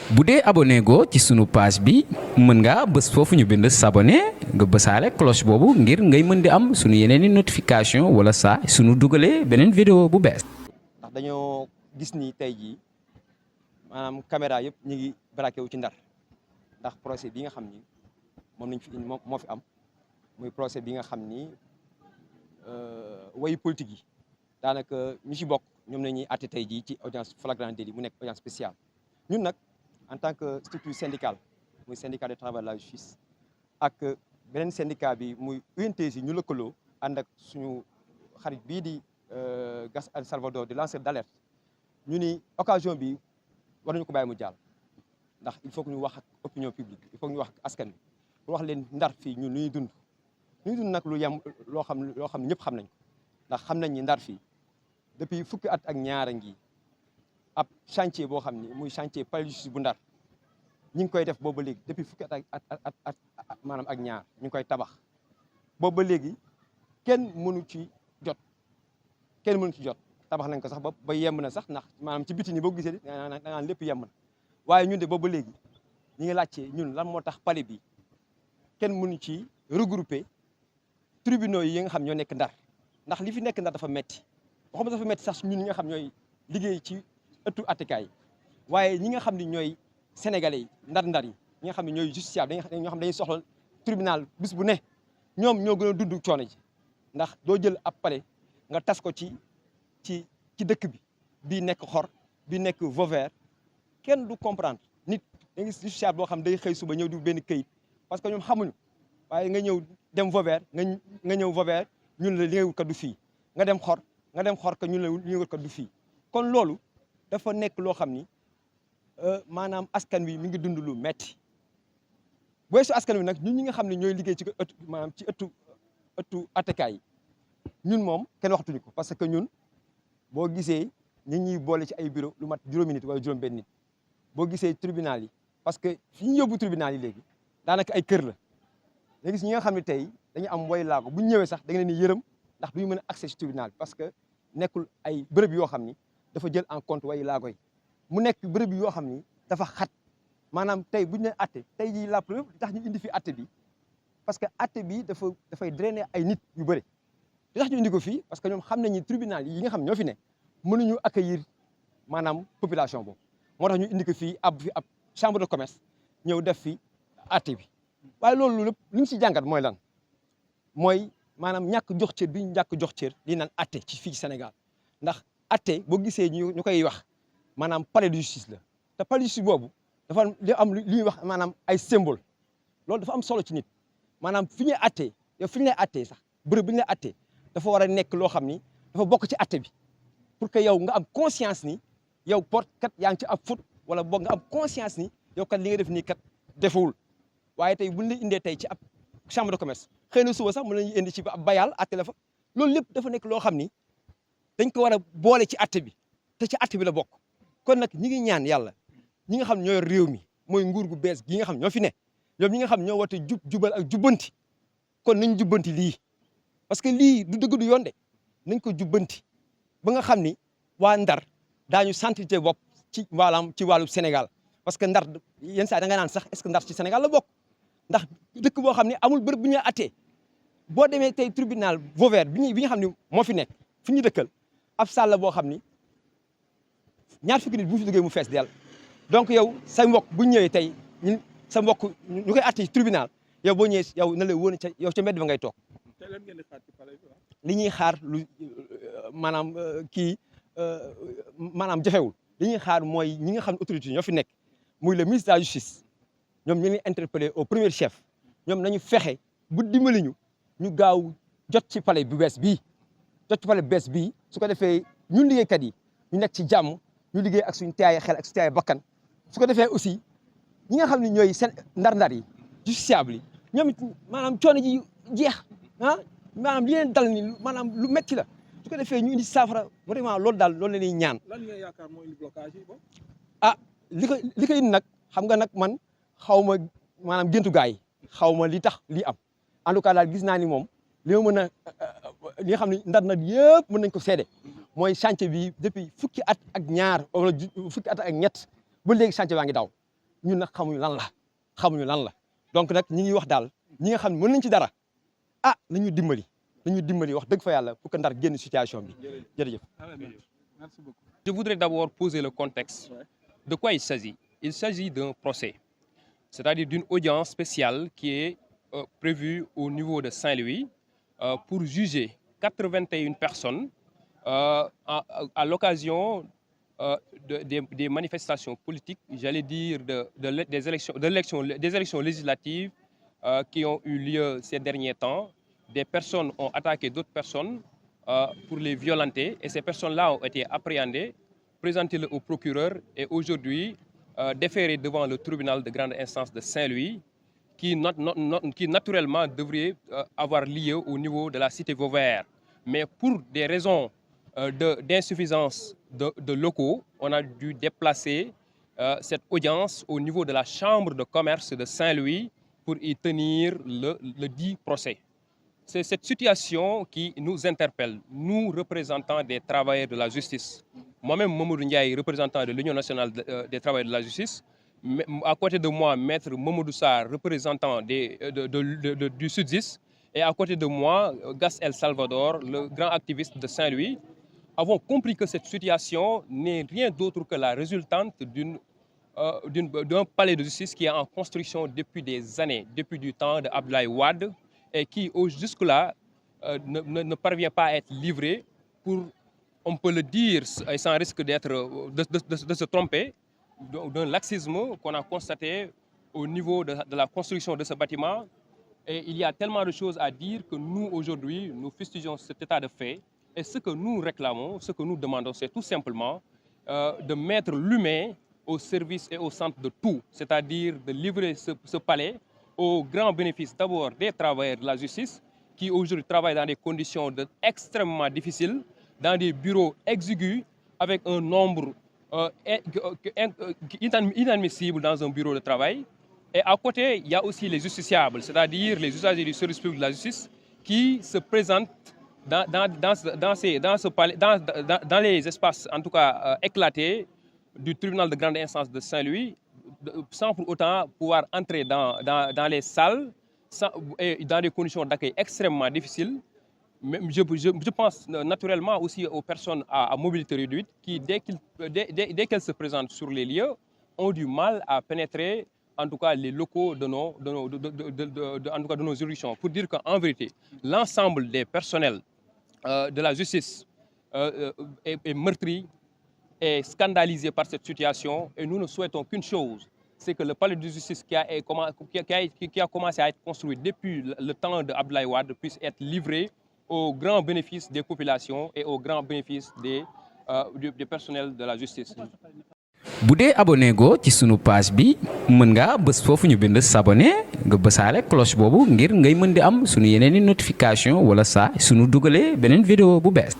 bu dee abonné go ci sunu page bi mën ngaa bës foofu ñu bind s'abonner nga bësaale cloche boobu ngir ngay mën di am sunu yeneen i notification wala saa sunu dugalee beneen vidéo bu bees. ndax dañoo gis ni tey jii maanaam caméra yëpp ñu ngi braqué wu ci Ndar ndax procès bi nga xam ni moom lañ fi moo fi am muy procès bi nga xam ni wayu politique yi daanaka ñu ci bokk ñoom la ñuy àtte tey jii ci audience flagrant délit mu nekk audience spéciale. ñun nag en tant que structure syndicale muy syndicat de travail de la justice ak beneen syndicat bi muy UNTJ ñu lëkkaloo ànd ak suñu xarit bii di Gas El Salvador di lanceur d'alerte ñu ni occasion bi war nañu ko bàyyi mu jàll ndax il faut que ñu wax ak opinion publique il faut que ñu wax ak askan bi pour wax leen Ndar fii ñun lu ñuy dund nag lu yem loo xam ne ñëpp xam nañ ko ndax xam nañ ni Ndar fii depuis fukki at ak ñaara ngi ab chantier boo xam ni muy chantier palais de justice bu Ndar ñi ngi koy def boobu ba léegi depuis fukki at maanaam ak ñaar ñu ngi koy tabax boobu ba léegi kenn mënu ci jot tabax nañ ko sax ba yemb na sax ndax maanaam ci biti ni boo gisee da ngaan lépp yemb na waaye ñun de boobu ba léegi ñi ngi laajte ñun lan moo tax palais bi kenn mënu ci regrouper tribunaux yi nga xam ñoo nekk Ndar ndax li fi nekk Ndar dafa metti waxuma dafa metti sax ñun ñi nga xam ñooy liggéey ci ëttu attekaay yi waaye ñi nga xam ne ñooy sénégalais yi ndar yi ñi nga xam ne ñooy justiciable ñoo xam ne dañuy soxla tribunal bis bu ne ñoom ñoo gën a dund coono ji ndax doo jël ab palais nga tas ko ci dëkk bi bii nekk Xor bii nekk Vauvert kenn du comprendre nit da nga justiciable boo xam day xëy suba ñëw di benn këyit parce que ñoom xamuñu waaye nga ñëw dem Vauvert nga ñëw Vauvert ñun la li ngay wut kat du fii nga dem Xor que ñun la li ngay wut kat du fii kon loolu dafa nekk loo xam ni maanaam askan wi mi ngi dund lu metti bu weesoo askan wi nag ñun ñi nga xam ne ñooy liggéey ci ëttu maanaam ci ëttu attekaay yi ñun moom kenn waxtuñu ko parce que ñun boo gisee ñi ñuy boole ci ay bureau lu mat juróomi nit wala juróom benn nit boo gisee tribunal yi parce que fi ñu yóbbu tribunal yi léegi daanaka ay kër la nga gis ñi nga xam ne tey dañu am way laago bu ñu ñëwee sax da nga leen di yërëm ndax duñu mën a accès ci tribunal parce que nekkul ay bërëb yoo xam ni dafa jël en compte way laago yi mu nekk bërëb yoo xam ni dafa xat maanaam tey bu ñu nee atte tey jii la preuve tax ñu indi fi atte bi parce que atte bi dafay drainer ay nit yu bëri li tax ñu indi ko fii parce que ñoom xam nañu tribunal yi nga xam ñoo fi ne mënuñu accueillir maanaam population boobu moo tax ñu indi ko fii ab chambre de commerce ñëw def fi atte bi waaye loolu lépp li ñu si jàngat mooy lan mooy maanaam ñàkk jox cër bi ñu ñàkk jox cër li naan atte ci fii ci Sénégal ndax atte boo gisee ñu koy wax maanaam palais de justice la te palais de justice boobu dafa am li ñuy wax maanaam ay symbole loolu dafa am solo ci nit maanaam fi ñuy attee yow fi ñu lay attee sax bërëb bi ñu lay attee dafa war a nekk loo xam ni dafa bokk ci atte bi pour que yow nga am conscience ni yow porte kat yaa ngi ci ab faute wala boog nga am conscience ni yow kat li nga def nii kat defewul waaye tey buñ la indee tey ci ab chambre de commerce xëy na suba sax mën nañu indi ci ab bayal atte la fa loolu lépp dafa nekk loo xam ni dañ ko war a boole ci atte bi te ci atte bi la bokk kon nag ñi ngi ñaan yàlla ñi nga xam ñoo yor réew mi mooy nguur gu bees gi nga xam ñoo fi ne ñoom ñi nga xam ñoo wate jubal ak jubbanti kon nañ jubbanti lii parce que lii du dëgg du yoon de nañ ko jubbanti ba nga xam ni waa Ndar daañu sentir bopp ci wàllu Sénégal parce que Ndar yenn saa da nga naan sax est-ce que Ndar ci Sénégal la bokk ndax dëkk boo xam ne amul bërëb bu ñuy attee boo demee tey tribunal Vauvert bi nga xam ne moo fi nekk fi ñu dëkkal ab salle boo xam ni ñaar fukki nit bu fi duggee mu fees dell donc yow say mbokk bu ñëwee tey sa mbokk ñu koy atte ci tribunal yow boo ñëwee yow na la wóor yow ca mbedd ba ngay toog li ñuy xaar lu maanaam maanaam jafewul li ñuy xaar mooy ñi nga xam ne autorité ñoo fi nekk muy le ministre de la justice ñoom ñu ngi interpellé au premier chef ñoom nañu fexe bu dimbali ñu gaaw jot ci palais bu bees bii su ko defee ñun liggéeykat yi ñu nekk ci jàmm ñu liggéey ak suñu teeyaay xel ak suñu teeyaay bakkan su ko defee aussi ñi nga xam ne ñooy seen ndar-ndar yi justiciable yi ñoom it maanaam coono ji jeex maanaam li leen dal ni maanaam lu metti la su ko defee ñu indi saafara vraiment loolu daal loolu la ñuy ñaan. lan nga yaakaar mooy indi blocage yi li ko indi nag xam nga nag man xaw ma maanaam géntu gaay yi xaw ma li tax lii am en tout cas daal gis naa ni moom li ma mën a li nga xam ne ndar yëpp mën nañ ko seede mooy chantier bi depuis fukki at ak ñaar wala fukki at ak ñett ba léegi chantier baa ngi daw ñun nag xamuñu lan la donc nag ñi ngi wax daal ñi nga xam ne mën nañ ci dara nañu dimbali wax dëgg fa yàlla pour que Ndar génn situation bi jërëjëf. Merci beaucoup. Je voudrais d'abord poser le contexte. De quoi il s'agit? Il s'agit d'un procès, c'est-à-dire d'une audience spéciale qui est prévue au niveau de Saint-Louis pour juger 81 personnes à l'occasion des manifestations politiques, j'allais dire des élections législatives qui ont eu lieu ces derniers temps. Des personnes ont attaqué d'autres personnes pour les violenter et ces personnes-là ont été appréhendées, présentées au procureur et aujourd'hui déférées devant le tribunal de grande instance de Saint-Louis qui naturellement devrait avoir lieu au niveau de la cité Vauvert. Mais pour des raisons d'insuffisance de locaux, on a dû déplacer cette audience au niveau de la chambre de commerce de Saint-Louis pour y tenir le dit procès. C'est cette situation qui nous interpelle, nous représentants des travailleurs de la justice. Moi-même, Mamadou Ndiaye, représentant de l'Union nationale des travailleurs de la justice. À côté de moi, Maître Mamadou Sarr, représentant du Sud-10. Et à côté de moi, Gas El Salvador, le grand activiste de Saint-Louis, avons compris que cette situation n'est rien d'autre que la résultante d'un palais de justice qui est en construction depuis des années, depuis du temps de Abdoulaye Wade, et qui jusque-là ne parvient pas à être livré pour, on peut le dire, et sans risque de se tromper, d'un laxisme qu'on a constaté au niveau de la construction de ce bâtiment. Et il y a tellement de choses à dire que nous, aujourd'hui, nous fustigeons cet état de fait. Et ce que nous réclamons, ce que nous demandons, c'est tout simplement de mettre l'humain au service et au centre de tout. C'est-à-dire de livrer ce palais au grand bénéfice d'abord des travailleurs de la justice qui aujourd'hui travaillent dans des conditions extrêmement difficiles, dans des bureaux exigus, avec un nombre inadmissible dans un bureau de travail. Et à côté, il y a aussi les justiciables, c'est-à-dire les usagers du service public de la justice qui se présentent dans les espaces, en tout cas éclatés, du tribunal de grande instance de Saint-Louis, sans pour autant pouvoir entrer dans les salles et dans des conditions d'accueil extrêmement difficiles. Mais je pense naturellement aussi aux personnes à mobilité réduite qui, dès qu'elles se présentent sur les lieux, ont du mal à pénétrer en tout cas les locaux de nos juridictions. Pour dire qu'en vérité, l'ensemble des personnels de la justice est meurtri, est scandalisé par cette situation et nous ne souhaitons qu'une chose, c'est que le palais de justice qui a commencé à être construit depuis le temps de Abdoulaye Wade puisse être livré au grand bénéfice des populations et au grand bénéfice des personnels de la justice. bu dee abonné go ci sunu page bi mën nga bës foofu ñu bind s'abonner nga bësaale cloche boobu ngir ngay mën di am sunu yeneeni notification wala saa sunu dugalee beneen vidéo bu bees